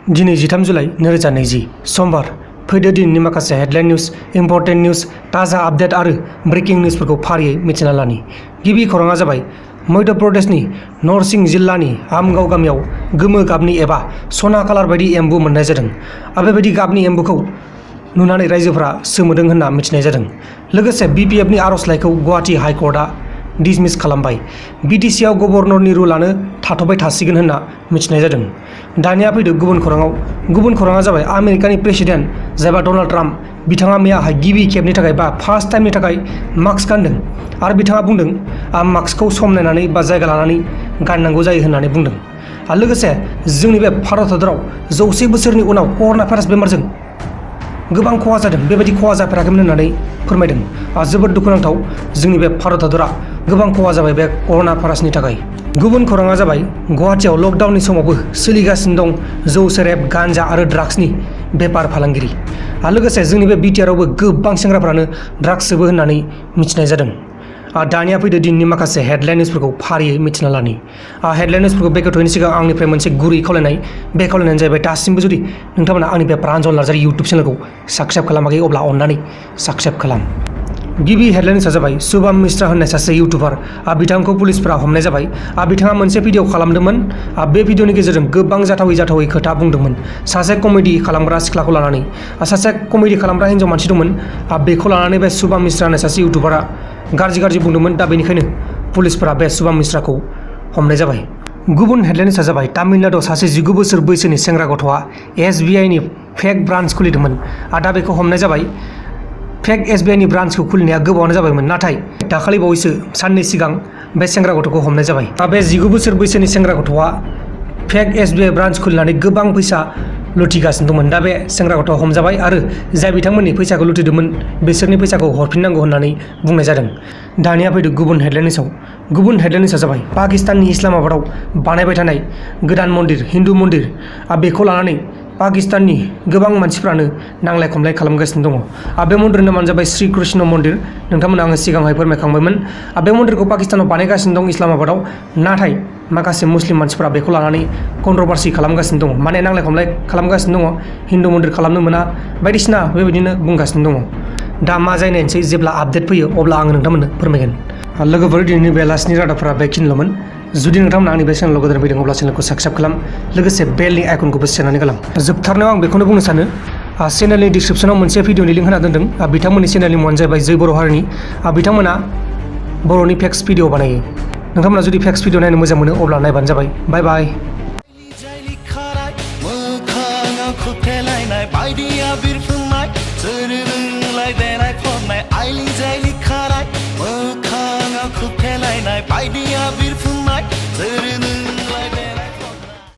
दिनै 13 जुलाइ 2020 समबार फैदो दिननि माखासे हेडलाइन निउज, इम्पर्टेन्ट निउज, ताजा आपडेट आरो ब्रेकिं निउजफोरखौ फारियै मिथिना लानि। गिबि खौराङा जाबाय मध्य प्रदेशनि नरसिंह जिल्लानि आमगाव गामियाव गोमो गाबनि एबा सना कालार बायदि एम्बु मोननाय जादों। बेबायदि गाबनि एम्बुखौ नुनानै रायजोफोरा सोमोदों होनना मिथिनाय जादों। लोगोसे बिपिएफनि आर'जलाइखौ गुवाहाटी हाइकर्टआ डिसमिस खालामबाय। बिटिसिआव गभर्नरनि रुलानो थाथ'बाय थासिगोन होनना मिथिनाय जादों। दानिया फैदो गुबुन खौराङाव। गुबुन खौराङा जाबाय आमेरिकानि प्रेसिडेन्ट जायबा डनाल्ड ट्राम्प, बिथाङा मैयाहाय गिबि खेबनि थाखाय बा फार्स्ट टाइमनि थाखाय मास्क गानदों आरो बिथाङा बुंदों मास्कखौ सम नायनानै बा जायगा लानानै गाननांगौ जायो होननानै बुंदों। आरो लोगोसे जोंनि बे भारत हादराव 100 बोसोरनि उनाव कर'ना भाइरास बेमारजों गोबां खहा जादों, बेबायदि खहा जाफेराखैमोन होननानै फोरमायदों। जोबोद दुखुनांथाव, जोंनि बे भारत हादरा गोबां खहा जाबाय बे कर'ना भाइरासनि थाखाय। गुबुन खौराङा जाबाय गुवाहाटीआव लकडाउननि समावबो सोलिगासिनो दं जौ सेरेब, गान्जा आरो ड्राग्सनि बेफार फालांगिरि। आरो लोगोसे जोंनि बे बिटिआरआवबो गोबां सेंग्राफ्रानो ड्राग्स सोबो होननानै मिथिनाय जादों। दानिया फैदो दिननि माखासे हेडलाइन निउजफोरखौ फारियै मिथिना लानि। हेडलाइन निउजफोरखौ बेखेवथ'यैनि सिगां आंनिफ्राय मोनसे गुरै खावलायनाय, बे खावलायनायानो जाहैबाय दासिमबो जुदि नोंथांमोना आंनि बे प्रान्जल नार्जारि इउटुब चेनेलखौ साबस्क्राइब खालामाखै अब्ला अन्नानै साबस्क्राइब खालाम। गिबि हेडलाइन निउसआ जाबाय शुभम मिश्रा होननाय सासे इउटुबार, बिथांखौ पुलिसफोरा हमनाय जाबाय। बिथाङा मोनसे भिडिअ खालामदोंमोन। बे भिडिअनि गेजेरजों गोबां जाथावै खोथा बुंदोंमोन। सासे कमेडि खालामग्रा सिख्लाखौ लानानै, सासे कमेडि खालामग्रा हिन्जाव मानसि दंमोन, बेखौ लानानै बे शुभम मिश्रा होननाय सासे इउटुबारा गाज्रि बुंदोंमोन। दा बेनिखायनो पुलिसफोरा बे शुभम मिश्राखौ हमनाय जाबाय। गुबुन हेडलाइन निउसआ जाबाय तामिलनाडुआव सासे 19 बोसोर बैसोनि सेंग्रा गथ'आ SBIनि फेक ब्रान्च खुलिदोंमोन। दा बेखौ हमनाय जाबाय। फेक SBIनि ब्रान्चखौ खुलिनाया गोबावानो जाबायमोन, नाथाय दाखालि बावैसो साननै सिगां बे सेंग्रा गथ'खौ हमनाय जाबाय। बे 19 बोसोर बैसोनि सेंग्रा गथ'आ फेक SBI ब्रान्च खुलिनानै गोबां फैसा लुथिगासिनो दंमोन। दा बे सेंग्रा गथ'आ हमजाबाय आरो जाय बिथांमोननि फैसाखौ लुथिदोंमोन बिसोरनि फैसाखौ हरफिननांगौ होननानै बुंनाय जादों। दानिया फैदो गुबुन हेडलाइन निउसआव। गुबुन हेडलाइन निउसआ जाबाय पाकिस्ताननि इस्लामाबादाव बानायबाय थानाय गोदान मन्दिर, हिन्दु मन्दिर, बेखौ लानानै पाकिस्ताननि गोबां मानसिफ्रानो नांलाय खमलाय खालामगासिनो दङ। बे मन्दिरनि नामानो जाबाय श्री कृष्ण मन्दिर। नोंथांमोना आङो सिगांहाय फोरमायखांबायमोन। बे मन्दिरखौ पाकिस्तानाव बानायगासिनो दं इस्लामाबादाव, नाथाय माखासे मुस्लिम मानसिफ्रा बेखौ लानानै कन्ट्रभार्सि खालामगासिनो दङ, माने नांलाय खमलाय खालामगासिनो दङ। हिन्दु मन्दिर खालामनो मोना बायदिसिना बेबायदिनो बुंगासिनो दङ। दा मा जायनायनोसै, जेब्ला आपडेट फैयो अब्ला आङो नोंथांमोननो फोरमायगोन। लोगोफोर, दिनैनि बेलासिनि रादाबफोरा बेखिनिल'मोन। जुदि नोंथांमोना आंनि बे चेनेलाव गोदान फैदों अब्ला चेनेलखौ साबस्क्राइब खालाम, लोगोसे बेलनि आइकनखौबो सेरनानै गालां। जोबथारनायाव आं बेखौनो बुंनो सानो, चेनेलनि डिसक्रिपसनाव मोनसे भिडिअनि लिंक होना दोनदों। बिथांमोननि चेनेलनि मुङानो जाहैबाय जै बर' हारिनि। बिथांमोना बर'नि फेक्स भिडिअ बानायो। नोंथांमोना जुदि फेक्स भिडिअ नायनो मोजां मोनो अब्ला नायबानो जाबाय। बाय बाय। बायदिया बिरफुंनाय, सोर रोंलाय देनाय फरनाय, आइलि